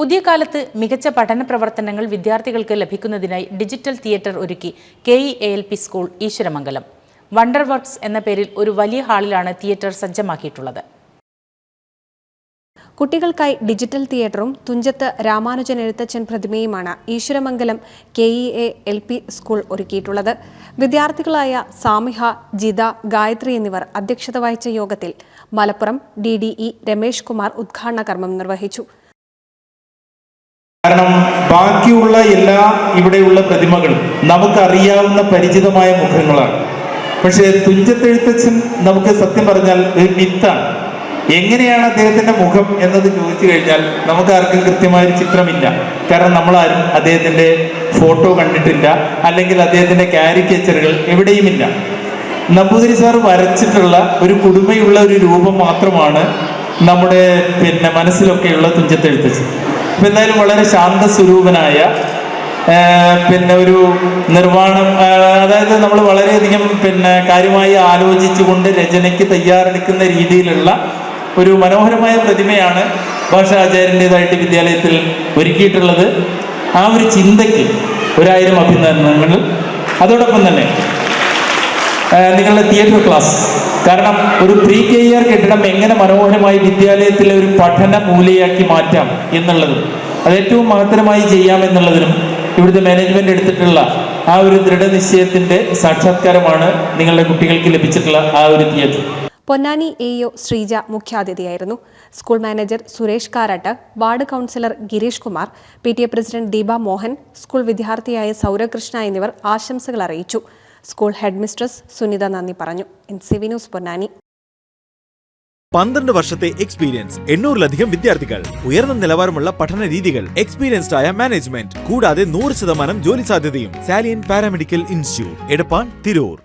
പുതിയ കാലത്ത് മികച്ച പഠന പ്രവർത്തനങ്ങൾ വിദ്യാർത്ഥികൾക്ക് ലഭിക്കുന്നതിനായി ഡിജിറ്റൽ തിയേറ്റർ ഒരുക്കി KEALP school Eswaramangalam. Wonder works എന്ന പേരിൽ ഒരു വലിയ ഹാളിലാണ് തിയേറ്റർ സജ്ജമാക്കിയിട്ടുള്ളത്. കുട്ടികൾക്കായി ഡിജിറ്റൽ തിയേറ്ററും തുഞ്ചത്ത് രാമാനുജൻ എഴുത്തച്ഛൻ പ്രതിമയുമാണ് ഈശ്വരമംഗലം KEALP സ്കൂൾ ഒരുക്കിയിട്ടുള്ളത്. വിദ്യാർത്ഥികളായ സാമിഹ, ജിത, ഗായത്രി എന്നിവർ അധ്യക്ഷത വഹിച്ച യോഗത്തിൽ മലപ്പുറം DDE രമേഷ് കുമാർ ഉദ്ഘാടന കർമ്മം നിർവഹിച്ചു. കാരണം ബാക്കിയുള്ള എല്ലാ ഇവിടെയുള്ള പ്രതിമകളും നമുക്കറിയാവുന്ന പരിചിതമായ മുഖങ്ങളാണ്. പക്ഷേ തുഞ്ചത്തെഴുത്തച്ഛൻ നമുക്ക് സത്യം പറഞ്ഞാൽ ഒരു മിത്താണ്. എങ്ങനെയാണ് അദ്ദേഹത്തിന്റെ മുഖം എന്നത് ചോദിച്ചു കഴിഞ്ഞാൽ നമുക്ക് ആർക്കും കൃത്യമായൊരു ചിത്രമില്ല. കാരണം നമ്മളാരും അദ്ദേഹത്തിന്റെ ഫോട്ടോ കണ്ടിട്ടില്ല, അല്ലെങ്കിൽ അദ്ദേഹത്തിന്റെ കാരിക്കേച്ചറുകൾ എവിടെയുമില്ല. നമ്പൂതിരി സാർ വരച്ചിട്ടുള്ള ഒരു കുടുമയുള്ള ഒരു രൂപം മാത്രമാണ് നമ്മുടെ മനസ്സിലൊക്കെയുള്ള തുഞ്ചത്തെഴുത്തച്ഛൻ. അപ്പം എന്തായാലും വളരെ ശാന്തസ്വരൂപനായ ഒരു നിർവ്വാണം, അതായത് നമ്മൾ വളരെയധികം കാര്യമായി ആലോചിച്ചുകൊണ്ട് രചനയ്ക്ക് തയ്യാറെടുക്കുന്ന രീതിയിലുള്ള ഒരു മനോഹരമായ പ്രതിമയാണ് ഭാഷാചാര്യൻ്റെതായിട്ട് വിദ്യാലയത്തിൽ ഒരുക്കിയിട്ടുള്ളത്. ആ ഒരു ചിന്തയ്ക്ക് 1000 അഭിനന്ദനങ്ങൾ. അതോടൊപ്പം തന്നെ നിങ്ങളുടെ തിയേറ്റർ ക്ലാസ്, കാരണം ഒരു KER കെട്ടിടം എങ്ങനെ മനോഹരമായി വിദ്യാലയത്തിലെ ഒരു പഠന മൂലയാക്കി മാറ്റാം എന്നുള്ളതും അത് ഏറ്റവും മഹത്തരമായി ചെയ്യാമെന്നുള്ളതിനും ഇവിടുത്തെ മാനേജ്മെന്റ് എടുത്തിട്ടുള്ള ആ ഒരു ദൃഢനിശ്ചയത്തിന്റെ സാക്ഷാത്കാരമാണ് നിങ്ങളുടെ കുട്ടികൾക്ക് ലഭിച്ചിട്ടുള്ള ആ ഒരു തിയേറ്റർ. പൊന്നാനി AO ശ്രീജ മുഖ്യാതിഥിയായിരുന്നു. School manager Suresh Karat, ward councillor Girish Kumar, PTA president Deepa Mohan, school വിദ്യാർത്ഥിയായ സൗരകൃഷ്ണ എന്നിവർ ആശംസകൾ അറിയിച്ചു. സ്കൂൾ ഹെഡ് മിസ്ട്രസ് സുനിത നന്ദി പറഞ്ഞു. NCV news Ponnani. 12 വർഷത്തെ എക്സ്പീരിയൻസ്, 800-ലധികം വിദ്യാർത്ഥികൾ, ഉയർന്ന നിലവാരമുള്ള പഠന രീതികൾ, എക്സ്പീരിയൻസ്ഡ് ആയ മാനേജ്മെന്റ്, കൂടാതെ 100% ജോലി സാധ്യതയും. Salient paramedical institute, Edappal, Tirur.